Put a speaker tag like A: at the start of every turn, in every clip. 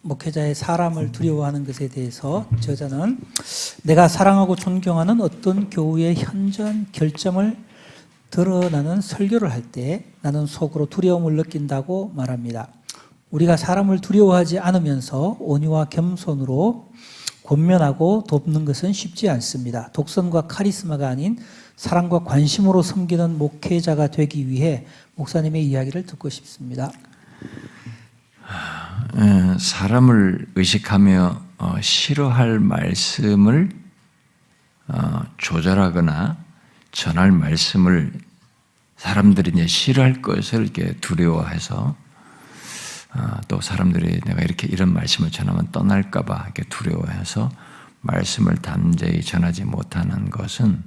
A: 목회자의 사람을 두려워하는 것에 대해서 저자는 내가 사랑하고 존경하는 어떤 교우의 현전 결점을 드러나는 설교를 할 때 나는 속으로 두려움을 느낀다고 말합니다. 우리가 사람을 두려워하지 않으면서 온유와 겸손으로 권면하고 돕는 것은 쉽지 않습니다. 독선과 카리스마가 아닌 사랑과 관심으로 섬기는 목회자가 되기 위해 목사님의 이야기를 듣고 싶습니다.
B: 사람을 의식하며 싫어할 말씀을 조절하거나 전할 말씀을 사람들이 이제 싫어할 것을 이렇게 두려워해서 또 사람들이 내가 이렇게 이런 말씀을 전하면 떠날까봐 이렇게 두려워해서 말씀을 담대히 전하지 못하는 것은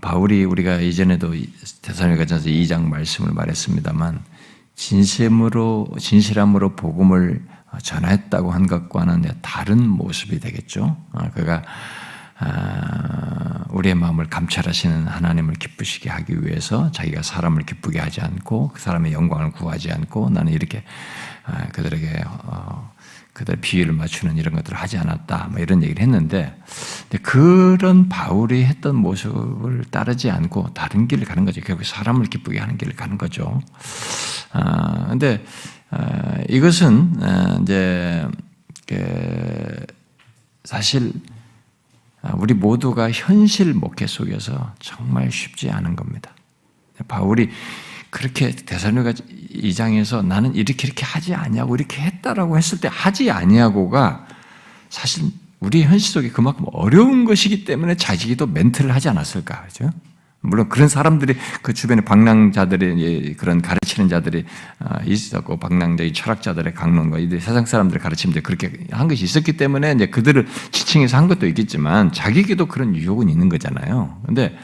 B: 바울이 우리가 이전에도 데살로니가전서 2장 말씀을 말했습니다만 진실함으로 복음을 전했다고 한 것과는 다른 모습이 되겠죠. 그가 우리의 마음을 감찰하시는 하나님을 기쁘시게 하기 위해서 자기가 사람을 기쁘게 하지 않고 그 사람의 영광을 구하지 않고 나는 이렇게 그들에게 그들 비위를 맞추는 이런 것들을 하지 않았다. 뭐 이런 얘기를 했는데 그런 바울이 했던 모습을 따르지 않고 다른 길을 가는 거죠. 결국 사람을 기쁘게 하는 길을 가는 거죠. 근데 이것은 이제 사실 우리 모두가 현실 목회 속에서 정말 쉽지 않은 겁니다. 바울이 그렇게 데살로니가 2장에서 나는 이렇게 하지 아니하고 이렇게 했다라고 했을 때 하지 아니하고가 사실 우리 현실 속에 그만큼 어려운 것이기 때문에 자기도 멘트를 하지 않았을까, 그렇죠? 물론 그런 사람들이 그 주변에 방랑자들이 그런 가르치는 자들이 있었고 방랑적인 철학자들의 강론과 이 세상 사람들을 가르치면 그렇게 한 것이 있었기 때문에 이제 그들을 지칭해서 한 것도 있겠지만 자기에게도 그런 유혹은 있는 거잖아요. 그런데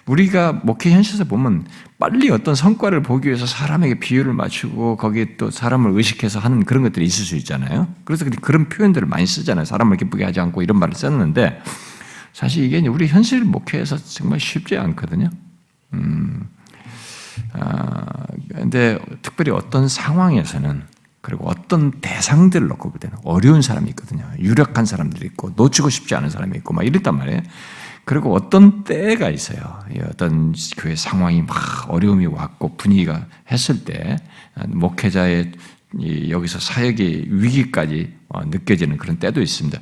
B: 우리가 목회 현실에서 보면 빨리 어떤 성과를 보기 위해서 사람에게 비유를 맞추고 거기에 또 사람을 의식해서 하는 그런 것들이 있을 수 있잖아요. 그래서 그런 표현들을 많이 쓰잖아요. 사람을 기쁘게 하지 않고 이런 말을 썼는데 사실 이게 우리 현실 목회에서 정말 쉽지 않거든요. 근데 특별히 어떤 상황에서는 그리고 어떤 대상들을 놓고 볼 때는 어려운 사람이 있거든요. 유력한 사람들이 있고 놓치고 싶지 않은 사람이 있고 막 이랬단 말이에요. 그리고 어떤 때가 있어요. 어떤 교회 상황이 막 어려움이 왔고 분위기가 했을 때 목회자의 여기서 사역의 위기까지 느껴지는 그런 때도 있습니다.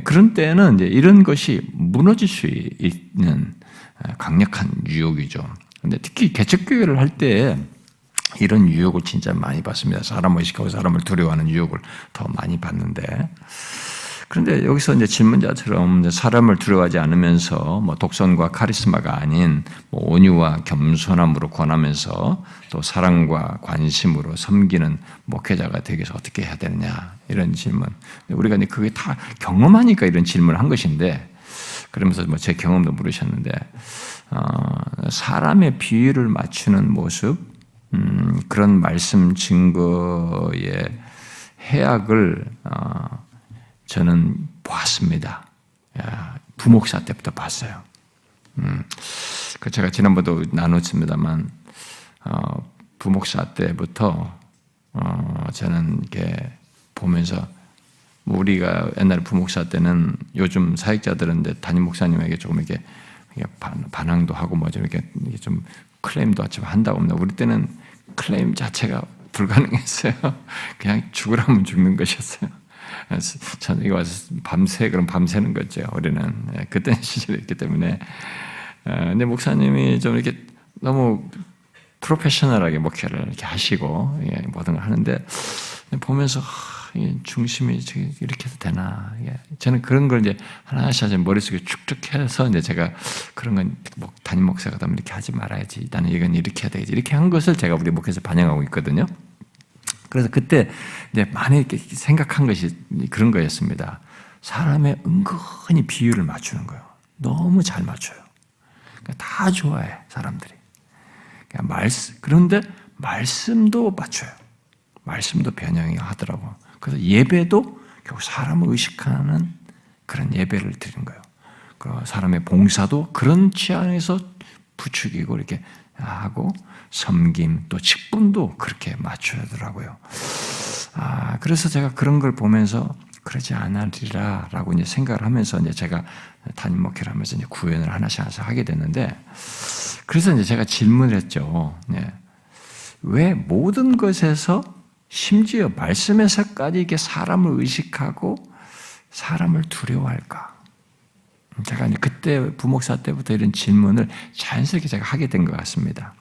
B: 그런 때는 이제 이런 것이 무너질 수 있는 강력한 유혹이죠. 근데 특히 개척교회를 할 때 이런 유혹을 진짜 많이 받습니다. 사람을 의식하고 사람을 두려워하는 유혹을 더 많이 받는데. 그런데 여기서 이제 질문자처럼 사람을 두려워하지 않으면서 뭐 독선과 카리스마가 아닌 뭐 온유와 겸손함으로 권하면서 또 사랑과 관심으로 섬기는 목회자가 되기 위해서 어떻게 해야 되느냐 이런 질문. 우리가 이제 그게 다 경험하니까 이런 질문을 한 것인데 그러면서 뭐 제 경험도 물으셨는데 사람의 비위를 맞추는 모습 그런 말씀 증거의 해악을 저는 보았습니다. 부목사 때부터 봤어요. 그 제가 지난번도 나눴습니다만 부목사 때부터 저는 이렇게 보면서 우리가 옛날에 부목사 때는 요즘 사역자들은 담임 목사님에게 조금 이렇게 반항도 하고 뭐 좀 이렇게 좀 클레임도 좀 한다고 합니다. 우리 때는 클레임 자체가 불가능했어요. 그냥 죽으라면 죽는 것이었어요. 저녁에 와서 밤새 그럼 밤새는 거죠. 우리는 그때 시절이었기 때문에. 근데 목사님이 좀 이렇게 너무 프로페셔널하게 목회를 이렇게 하시고 모든 걸 하는데 보면서 중심이 이렇게 해도 되나? 저는 그런 걸 이제 하나씩 머릿속에 축적해서 이제 제가 그런 건 담임 목사가 되면 이렇게 하지 말아야지. 나는 이건 이렇게 해야 되겠지. 이렇게 한 것을 제가 우리 목회에서 반영하고 있거든요. 그래서 그때 이제 많이 이렇게 생각한 것이 그런 거였습니다. 사람의 은근히 비율을 맞추는 거예요. 너무 잘 맞춰요. 그러니까 다 좋아해, 사람들이. 그런데 말씀도 맞춰요. 말씀도 변형하더라고. 그래서 예배도 결국 사람을 의식하는 그런 예배를 드리는 거예요. 그 사람의 봉사도 그런 취안에서 부추기고 이렇게 하고 섬김 또 직분도 그렇게 맞추더라고요. 그래서 제가 그런 걸 보면서 그러지 않으리라라고 이제 생각을 하면서 이제 제가 담임 목회를 하면서 이제 구현을 하나씩 하게 됐는데, 그래서 이제 제가 질문을 했죠. 네. 왜 모든 것에서 심지어 말씀에서까지 이게 사람을 의식하고 사람을 두려워할까? 제가 이제 그때 부목사 때부터 이런 질문을 자연스럽게 제가 하게 된 것 같습니다.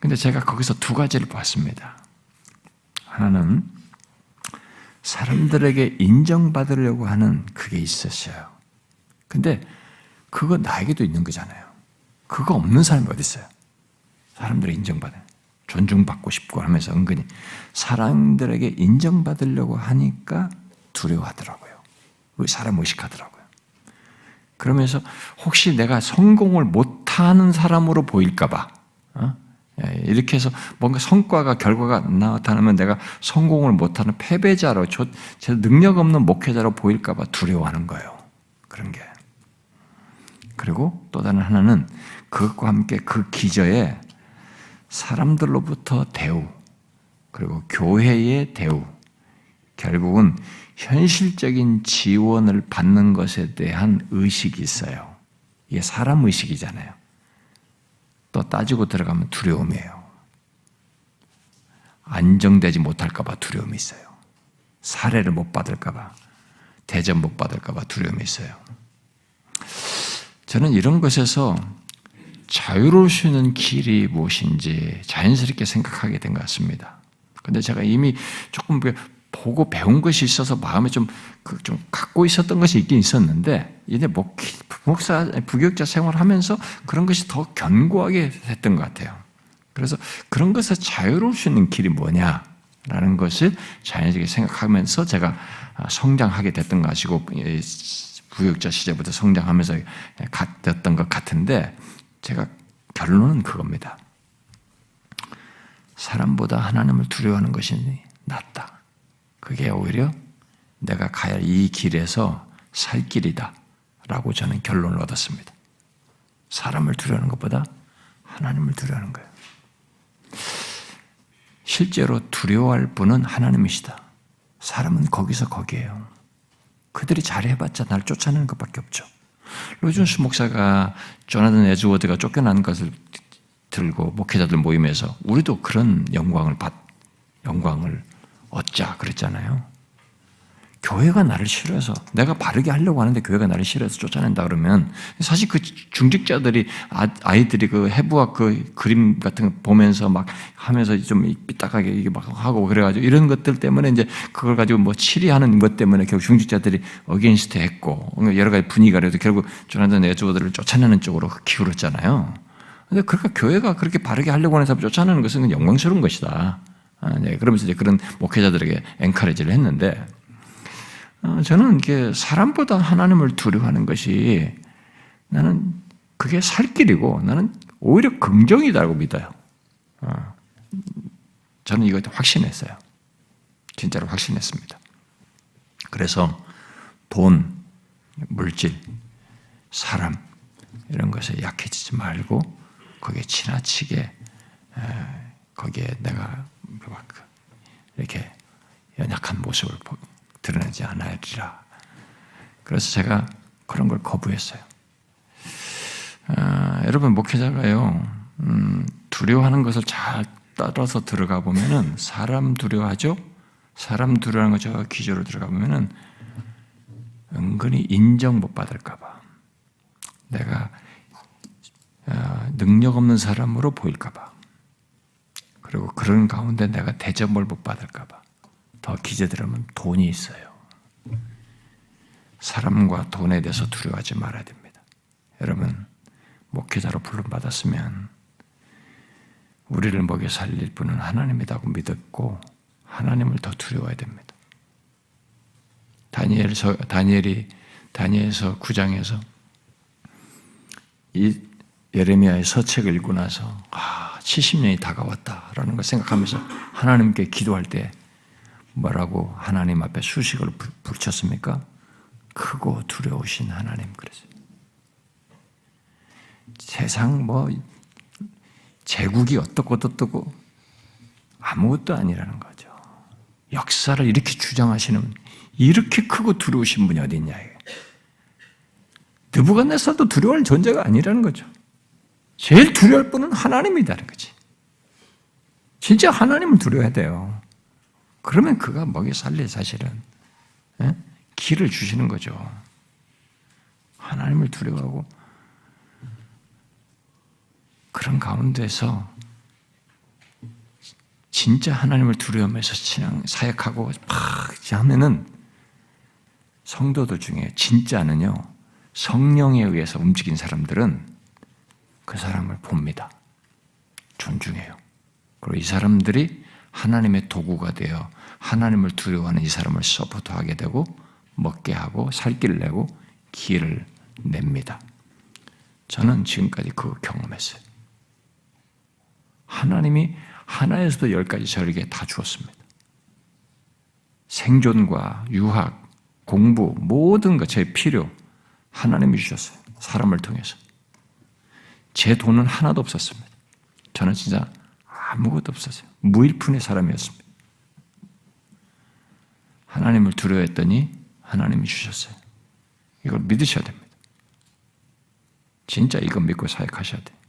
B: 근데 제가 거기서 두 가지를 봤습니다. 하나는 사람들에게 인정받으려고 하는 그게 있었어요. 근데 그거 나에게도 있는 거잖아요. 그거 없는 사람이 어디 있어요? 사람들의 인정받는, 존중받고 싶고 하면서 은근히 사람들에게 인정받으려고 하니까 두려워하더라고요. 사람 의식하더라고요. 그러면서 혹시 내가 성공을 못하는 사람으로 보일까 봐, 이렇게 해서 뭔가 성과가, 결과가 나타나면 내가 성공을 못하는 패배자로, 제 능력 없는 목회자로 보일까 봐 두려워하는 거예요. 그런 게. 그리고 또 다른 하나는 그것과 함께 그 기저에 사람들로부터 대우, 그리고 교회의 대우, 결국은 현실적인 지원을 받는 것에 대한 의식이 있어요. 이게 사람 의식이잖아요. 또 따지고 들어가면 두려움이에요. 안정되지 못할까 봐 두려움이 있어요. 사례를 못 받을까 봐, 대접 못 받을까 봐 두려움이 있어요. 저는 이런 것에서 자유로울 수 있는 길이 무엇인지 자연스럽게 생각하게 된 것 같습니다. 근데 제가 이미 조금 보고 배운 것이 있어서 마음에 좀 갖고 있었던 것이 있긴 있었는데, 이제 부교육자 생활하면서 그런 것이 더 견고하게 됐던 것 같아요. 그래서 그런 것에 자유로울 수 있는 길이 뭐냐라는 것을 자연스럽게 생각하면서 제가 성장하게 됐던 것이고, 부교육자 시절부터 성장하면서 됐던 것 같은데, 제가 결론은 그겁니다. 사람보다 하나님을 두려워하는 것이 낫다. 그게 오히려 내가 가야 할 이 길에서 살 길이다 라고 저는 결론을 얻었습니다. 사람을 두려워하는 것보다 하나님을 두려워하는 거예요. 실제로 두려워할 분은 하나님이시다. 사람은 거기서 거기에요. 그들이 잘해봤자 날 쫓아내는 것밖에 없죠. 로이존스 목사가 조나단 에즈워드가 쫓겨난 것을 들고 목회자들 모임에서 우리도 그런 영광을 얻자 그랬잖아요. 교회가 나를 싫어해서, 내가 바르게 하려고 하는데 교회가 나를 싫어해서 쫓아낸다 그러면, 사실 그 중직자들이, 아이들이 그 해부학 그 그림 같은 거 보면서 막 하면서 좀 삐딱하게 이게 막 하고 그래가지고 이런 것들 때문에 이제 그걸 가지고 뭐 치리하는 것 때문에 결국 중직자들이 어게인스트 했고, 여러 가지 분위기가 그래도 결국 조나단 에즈워드를 쫓아내는 쪽으로 기울었잖아요. 근데 그러니까 교회가 그렇게 바르게 하려고 하는 사람 쫓아내는 것은 영광스러운 것이다. 네, 그러면서 이제 그런 목회자들에게 엔커리지를 했는데, 저는 이게 사람보다 하나님을 두려워하는 것이, 나는 그게 살 길이고 나는 오히려 긍정이다라고 믿어요. 저는 이거 확신했어요. 진짜로 확신했습니다. 그래서 돈, 물질, 사람 이런 것에 약해지지 말고 거기에 지나치게 거기에 내가 이렇게 연약한 모습을 드러내지 않으리라. 그래서 제가 그런 걸 거부했어요. 여러분 목회자가요, 두려워하는 것을 잘 따라서 들어가 보면은 사람 두려워하죠. 사람 두려워하는 거 저 기조로 들어가 보면은 은근히 인정 못 받을까봐, 내가 능력 없는 사람으로 보일까봐, 그리고 그런 가운데 내가 대접을 못 받을까봐. 더 기재들으면 돈이 있어요. 사람과 돈에 대해서 두려워하지 말아야 됩니다. 여러분, 목회자로 부름받았으면 우리를 먹여 살릴 분은 하나님이라고 믿었고 하나님을 더 두려워해야 됩니다. 다니엘서 9장에서 이 예레미야의 서책을 읽고 나서 70년이 다가왔다라는 걸 생각하면서 하나님께 기도할 때 뭐라고 하나님 앞에 수식을 붙였습니까? 크고 두려우신 하나님. 그랬어요. 세상 제국이 어떻고 아무것도 아니라는 거죠. 역사를 이렇게 주장하시는 이렇게 크고 두려우신 분이 어디 있냐. 느부갓네살도 두려워할 존재가 아니라는 거죠. 제일 두려워할 분은 하나님이다는 거지. 진짜 하나님을 두려워해야 돼요. 그러면 그가 먹여 살릴 사실은 길을 주시는 거죠. 하나님을 두려워하고 그런 가운데서 진짜 하나님을 두려워하면서 신앙 사역하고 막 하면은 성도들 중에 진짜는요 성령에 의해서 움직인 사람들은 그 사람을 봅니다. 존중해요. 그리고 이 사람들이 하나님의 도구가 되어 하나님을 두려워하는 이 사람을 서포트하게 되고 먹게 하고 살 길을 내고 기회를 냅니다. 저는 지금까지 그거 경험했어요. 하나님이 하나에서도 10가지 저에게 다 주었습니다. 생존과 유학, 공부, 모든 것, 제 필요 하나님이 주셨어요. 사람을 통해서. 제 돈은 하나도 없었습니다. 저는 진짜 아무것도 없었어요. 무일푼의 사람이었습니다. 하나님을 두려워했더니 하나님이 주셨어요. 이걸 믿으셔야 됩니다. 진짜 이거 믿고 사역하셔야 돼요.